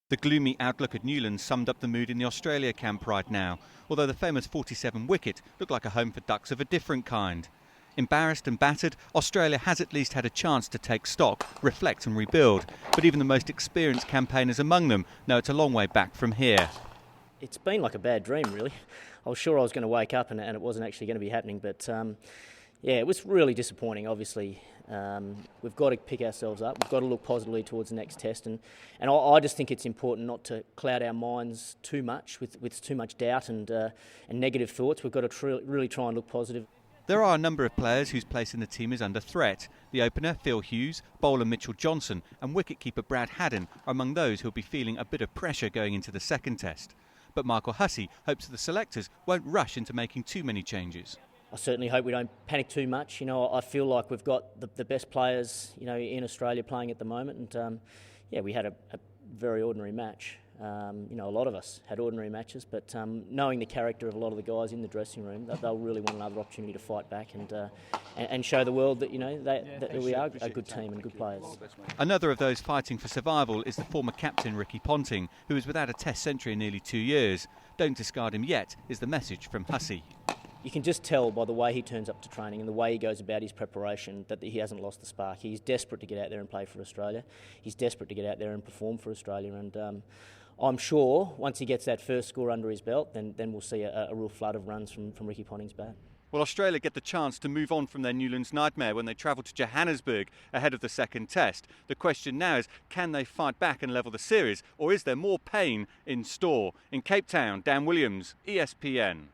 The gloomy outlook at Newlands summed up the mood in the Australia camp right now, although the famous 47 wicket looked like a home for ducks of a different kind. Embarrassed and battered, Australia has at least had a chance to take stock, reflect and rebuild, but even the most experienced campaigners among them know it's a long way back from here. It's been like a bad dream, really. I was sure I was going to wake up and it wasn't actually going to be happening, but it was really disappointing, obviously. We've got to pick ourselves up. We've got to look positively towards the next test, and I just think it's important not to cloud our minds too much with too much doubt and negative thoughts. We've got to really try and look positive. There are a number of players whose place in the team is under threat. The opener, Phil Hughes, bowler Mitchell Johnson and wicketkeeper Brad Haddin are among those who will be feeling a bit of pressure going into the second test. But Michael Hussey hopes that the selectors won't rush into making too many changes. I certainly hope we don't panic too much. I feel like we've got the best players, in Australia playing at the moment, and we had a very ordinary match. A lot of us had ordinary matches, but knowing the character of a lot of the guys in the dressing room, they'll really want another opportunity to fight back and show the world that that we are a good team and good players. Another of those fighting for survival is the former captain Ricky Ponting, who is without a Test century in nearly 2 years. Don't discard him yet, is the message from Hussey. You can just tell by the way he turns up to training and the way he goes about his preparation that he hasn't lost the spark. He's desperate to get out there and play for Australia. He's desperate to get out there and perform for Australia, and I'm sure once he gets that first score under his belt, then we'll see a real flood of runs from Ricky Ponting's bat. Well, Australia get the chance to move on from their Newlands nightmare when they travel to Johannesburg ahead of the second test. The question now is, can they fight back and level the series, or is there more pain in store? In Cape Town, Dan Williams, ESPN.